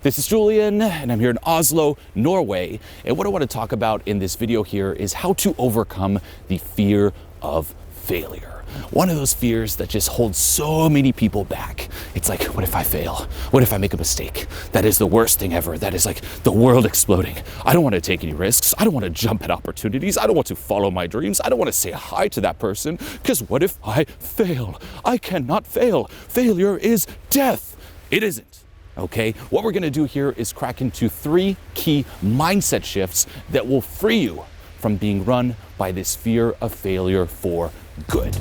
This is Julien, and I'm here in Oslo, Norway. And what I want to talk about in this video here is how to overcome the fear of failure. One of those fears that just holds so many people back. It's like, what if I fail? What if I make a mistake? That is the worst thing ever. That is like the world exploding. I don't want to take any risks. I don't want to jump at opportunities. I don't want to follow my dreams. I don't want to say hi to that person, because what if I fail? I cannot fail. Failure is death. It isn't. Okay, what we're gonna do here is crack into 3 key mindset shifts that will free you from being run by this fear of failure for good.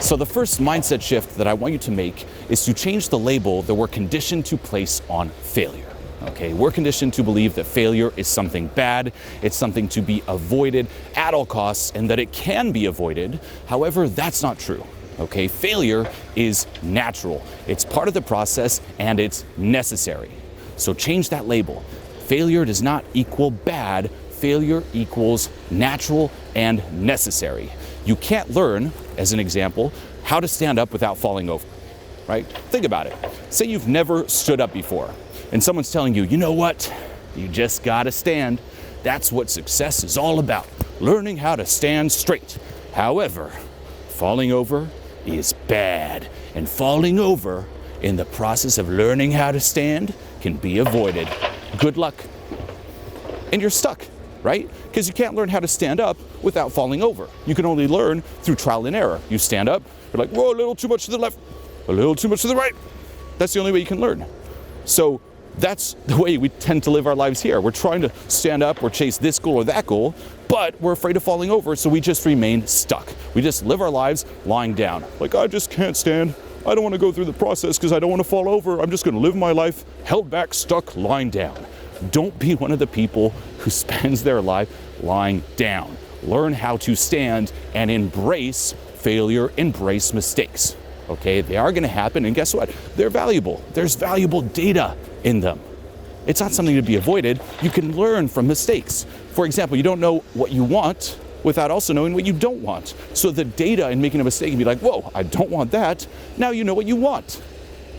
So the first mindset shift that I want you to make is to change the label that we're conditioned to place on failure. Okay, we're conditioned to believe that failure is something bad, it's something to be avoided at all costs, and that it can be avoided. However, that's not true. Okay, failure is natural. It's part of the process and it's necessary. So change that label. Failure does not equal bad. Failure equals natural and necessary. You can't learn, as an example, how to stand up without falling over, right? Think about it. Say you've never stood up before, and someone's telling you, you know what? You just gotta stand. That's what success is all about, learning how to stand straight. However, falling over is bad, and falling over in the process of learning how to stand can be avoided. Good luck. And you're stuck, right? Because you can't learn how to stand up without falling over. You can only learn through trial and error. You stand up, you're like, whoa, a little too much to the left, a little too much to the right. That's the only way you can learn. So that's the way we tend to live our lives here. We're trying to stand up or chase this goal or that goal, but we're afraid of falling over, so we just remain stuck. We just live our lives lying down. Like, I just can't stand. I don't want to go through the process because I don't want to fall over. I'm just going to live my life held back, stuck, lying down. Don't be one of the people who spends their life lying down. Learn how to stand and embrace failure, embrace mistakes. Okay, they are going to happen, and guess what? They're valuable. There's valuable data in them. It's not something to be avoided. You can learn from mistakes. For example, you don't know what you want without also knowing what you don't want. So the data in making a mistake can be like, whoa, I don't want that. Now you know what you want.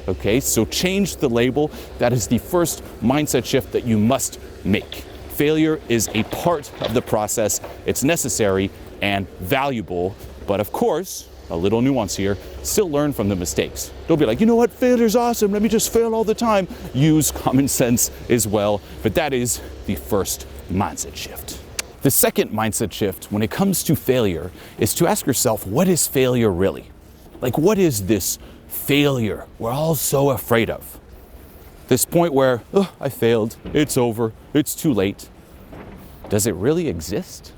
Okay, so change the label. That is the first mindset shift that you must make. Failure is a part of the process. It's necessary and valuable, but of course, a little nuance here, still learn from the mistakes. Don't be like, you know what, failure's awesome, let me just fail all the time. Use common sense as well, but that is the first mindset shift. The second mindset shift when it comes to failure is to ask yourself, what is failure really? Like, what is this failure we're all so afraid of? This point where, oh, I failed, it's over, it's too late. Does it really exist?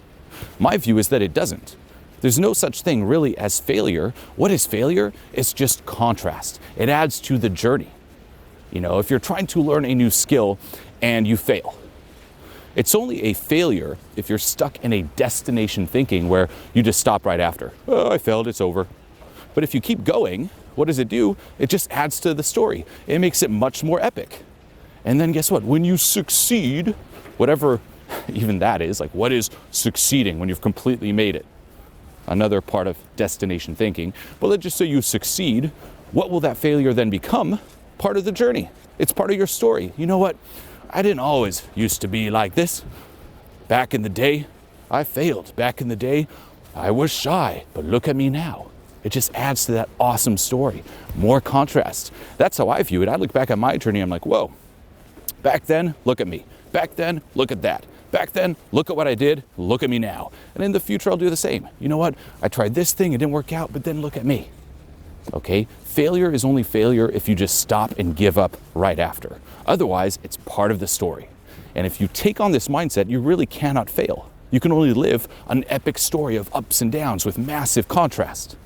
My view is that it doesn't. There's no such thing really as failure. What is failure? It's just contrast. It adds to the journey. You know, if you're trying to learn a new skill and you fail, it's only a failure if you're stuck in a destination thinking where you just stop right after. Oh, I failed, it's over. But if you keep going, what does it do? It just adds to the story. It makes it much more epic. And then guess what? When you succeed, whatever even that is, like, what is succeeding when you've completely made it? Another part of destination thinking. But let's just say you succeed. What will that failure then become? Part of the journey. It's part of your story. You know what? I didn't always used to be like this. Back in the day, I failed. Back in the day, I was shy. But look at me now. It just adds to that awesome story. More contrast. That's how I view it. I look back at my journey, I'm like, whoa. Back then, look at me. Back then, look at that. Back then, look at what I did, look at me now. And in the future, I'll do the same. You know what? I tried this thing, it didn't work out, but then look at me. Okay? Failure is only failure if you just stop and give up right after. Otherwise, it's part of the story. And if you take on this mindset, you really cannot fail. You can only live an epic story of ups and downs with massive contrast.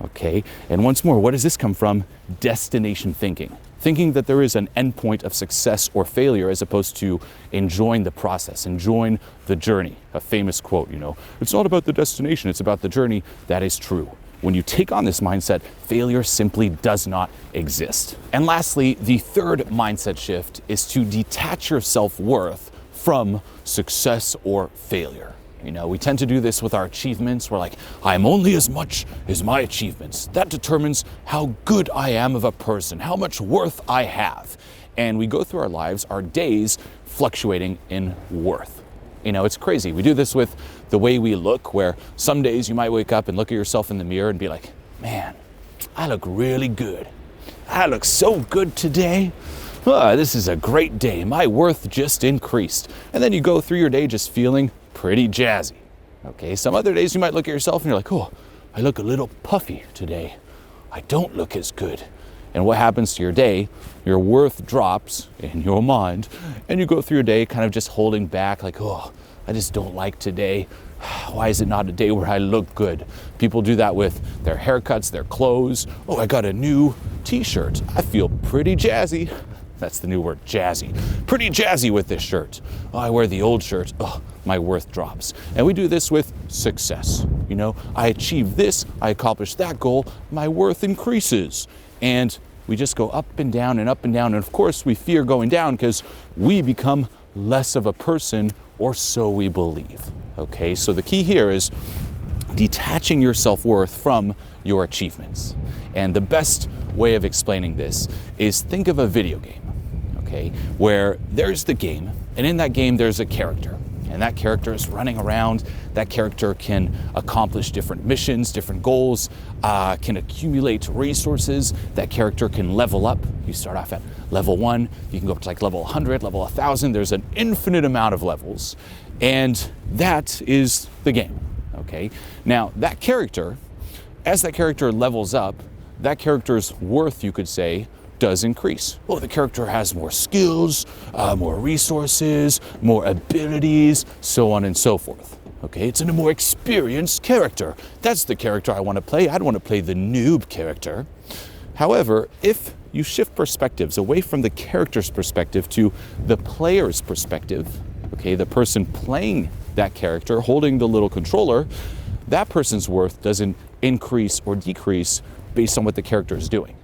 Okay? And once more, what does this come from? Destination thinking. Thinking that there is an endpoint of success or failure as opposed to enjoying the process, enjoying the journey. A famous quote, you know, it's not about the destination, it's about the journey. That is true. When you take on this mindset, failure simply does not exist. And lastly, the third mindset shift is to detach your self-worth from success or failure. You know, we tend to do this with our achievements. We're like, I'm only as much as my achievements. That determines how good I am of a person, how much worth I have. And we go through our lives, our days, fluctuating in worth. You know, it's crazy. We do this with the way we look, where some days you might wake up and look at yourself in the mirror and be like, man, I look really good. I look so good today. Oh, this is a great day. My worth just increased. And then you go through your day just feeling pretty jazzy. Okay, some other days you might look at yourself and you're like, oh, I look a little puffy today. I don't look as good. And what happens to your day? Your worth drops in your mind, and you go through your day kind of just holding back, like, oh, I just don't like today. Why is it not a day where I look good? People do that with their haircuts, their clothes. Oh, I got a new t-shirt. I feel pretty jazzy. That's the new word, jazzy. Pretty jazzy with this shirt. Oh, I wear the old shirt. Oh, my worth drops. And we do this with success. You know, I achieve this, I accomplish that goal, my worth increases. And we just go up and down and up and down. And of course, we fear going down because we become less of a person, or so we believe. Okay, so the key here is detaching your self-worth from your achievements. And the best way of explaining this is think of a video game. Okay, where there's the game, and in that game there's a character, and that character is running around. That character can accomplish different missions, different goals, can accumulate resources. That character can level up. You start off at level 1, you can go up to like level 100, level 1000. There's an infinite amount of levels, and that is the game. Okay, now that character, as that character levels up, that character's worth, you could say, does increase. Well, the character has more skills, more resources, more abilities, so on and so forth. Okay, it's a more experienced character. That's the character I want to play. I don't want to play the noob character. However, if you shift perspectives away from the character's perspective to the player's perspective, okay, the person playing that character, holding the little controller, that person's worth doesn't increase or decrease based on what the character is doing.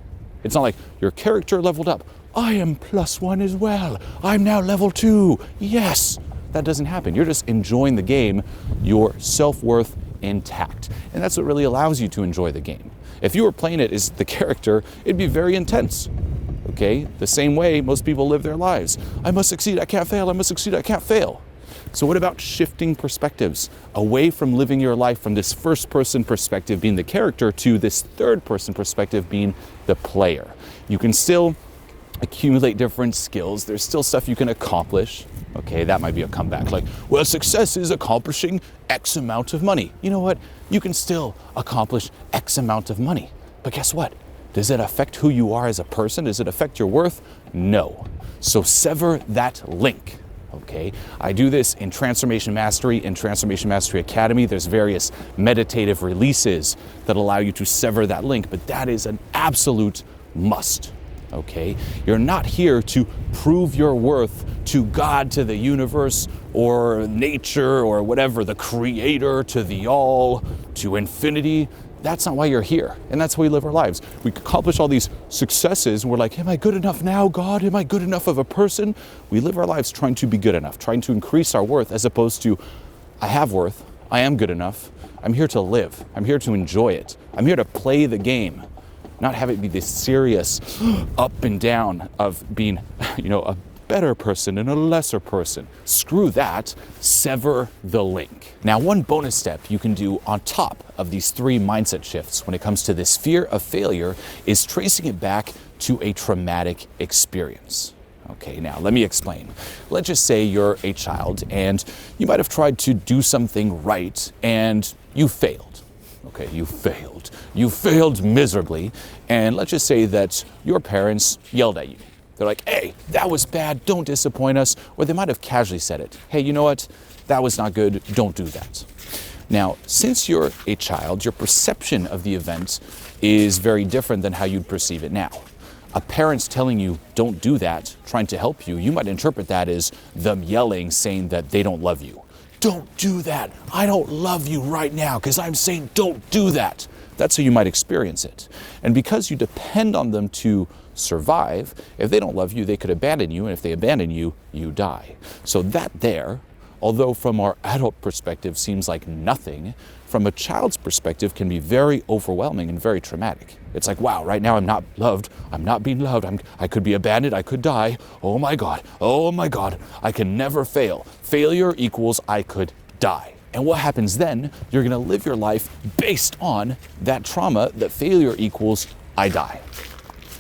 It's not like your character leveled up. I am +1 as well. I'm now level 2. Yes. That doesn't happen. You're just enjoying the game, your self-worth intact. And that's what really allows you to enjoy the game. If you were playing it as the character, it'd be very intense. Okay? The same way most people live their lives. I must succeed, I can't fail. I must succeed, I can't fail. So what about shifting perspectives away from living your life from this first-person perspective being the character to this third-person perspective being the player? You can still accumulate different skills. There's still stuff you can accomplish. Okay, that might be a comeback. Like, well, success is accomplishing X amount of money. You know what? You can still accomplish X amount of money. But guess what? Does it affect who you are as a person? Does it affect your worth? No. So sever that link. Okay, I do this in Transformation Mastery, in Transformation Mastery Academy. There's various meditative releases that allow you to sever that link, but that is an absolute must. Okay, you're not here to prove your worth to God, to the universe, or nature, or whatever, the creator, to the all, to infinity. That's not why you're here, and that's how we live our lives. We accomplish all these successes, and we're like, am I good enough now, God? Am I good enough of a person? We live our lives trying to be good enough, trying to increase our worth, as opposed to, I have worth, I am good enough, I'm here to live, I'm here to enjoy it, I'm here to play the game, not have it be this serious up and down of being, a better person and a lesser person. Screw that, sever the link. Now, one bonus step you can do on top of these 3 mindset shifts when it comes to this fear of failure is tracing it back to a traumatic experience. Okay, now let me explain. Let's just say you're a child and you might have tried to do something right and you failed. Okay, you failed. You failed miserably, and let's just say that your parents yelled at you. They're like, hey, that was bad, don't disappoint us. Or they might have casually said it. Hey, you know what? That was not good, don't do that. Now, since you're a child, your perception of the event is very different than how you'd perceive it now. A parent's telling you, don't do that, trying to help you, you might interpret that as them yelling, saying that they don't love you. Don't do that. I don't love you right now because I'm saying don't do that. That's how you might experience it. And because you depend on them to survive, if they don't love you, they could abandon you, and if they abandon you, you die. So that there, although from our adult perspective seems like nothing, from a child's perspective can be very overwhelming and very traumatic. It's like, wow, right now I'm not loved, I'm not being loved, I could be abandoned, I could die, oh my God, I can never fail. Failure equals I could die. And what happens then? You're gonna live your life based on that trauma that failure equals I die.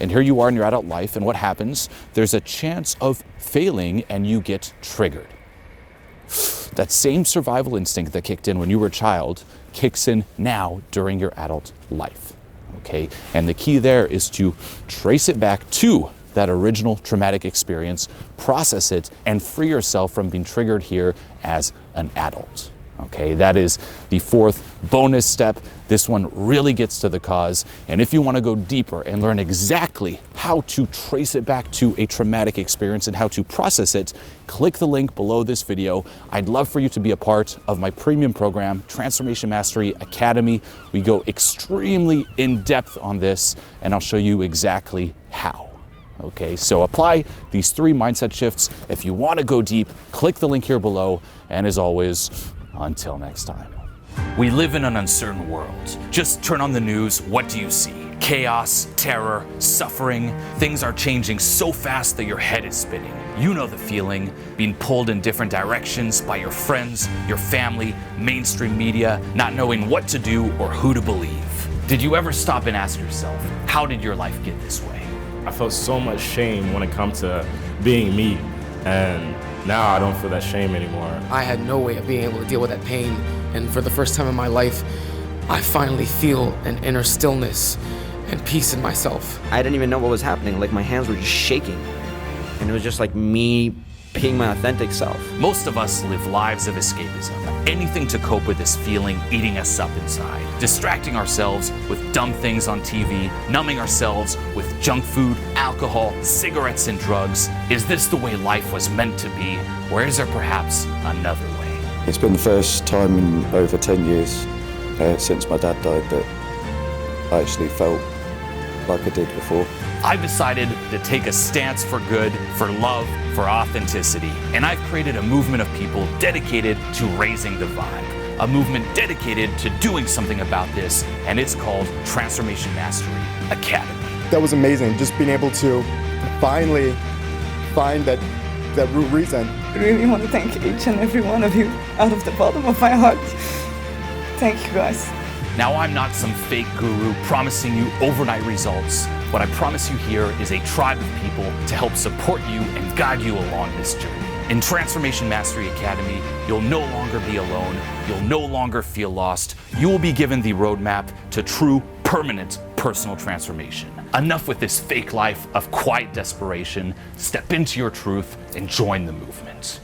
And here you are in your adult life, and what happens? There's a chance of failing and you get triggered. That same survival instinct that kicked in when you were a child kicks in now during your adult life, okay? And the key there is to trace it back to that original traumatic experience, process it, and free yourself from being triggered here as an adult. Okay, that is the fourth bonus step. This one really gets to the cause. And if you want to go deeper and learn exactly how to trace it back to a traumatic experience and how to process it, click the link below this video. I'd love for you to be a part of my premium program, Transformation Mastery Academy. We go extremely in depth on this, and I'll show you exactly how. Okay, so apply these 3 mindset shifts. If you want to go deep, click the link here below. And as always, until next time. We live in an uncertain world. Just turn on the news, what do you see? Chaos, terror, suffering. Things are changing so fast that your head is spinning. You know the feeling, being pulled in different directions by your friends, your family, mainstream media, not knowing what to do or who to believe. Did you ever stop and ask yourself, how did your life get this way? I felt so much shame when it comes to being me, and now I don't feel that shame anymore. I had no way of being able to deal with that pain, and for the first time in my life, I finally feel an inner stillness and peace in myself. I didn't even know what was happening. Like, my hands were just shaking, and it was just like me being my authentic self. Most of us live lives of escapism. Anything to cope with this feeling eating us up inside. Distracting ourselves with dumb things on TV, numbing ourselves with junk food, alcohol, cigarettes, and drugs. Is this the way life was meant to be, or is there perhaps another way? It's been the first time in over 10 years since my dad died that I actually felt like I did before. I've decided to take a stance for good, for love, for authenticity. And I've created a movement of people dedicated to raising the vibe. A movement dedicated to doing something about this, and it's called Transformation Mastery Academy. That was amazing, just being able to finally find that root reason. I really want to thank each and every one of you out of the bottom of my heart. Thank you, guys. Now, I'm not some fake guru promising you overnight results. What I promise you here is a tribe of people to help support you and guide you along this journey. In Transformation Mastery Academy, you'll no longer be alone. You'll no longer feel lost. You will be given the roadmap to true, permanent personal transformation. Enough with this fake life of quiet desperation. Step into your truth and join the movement.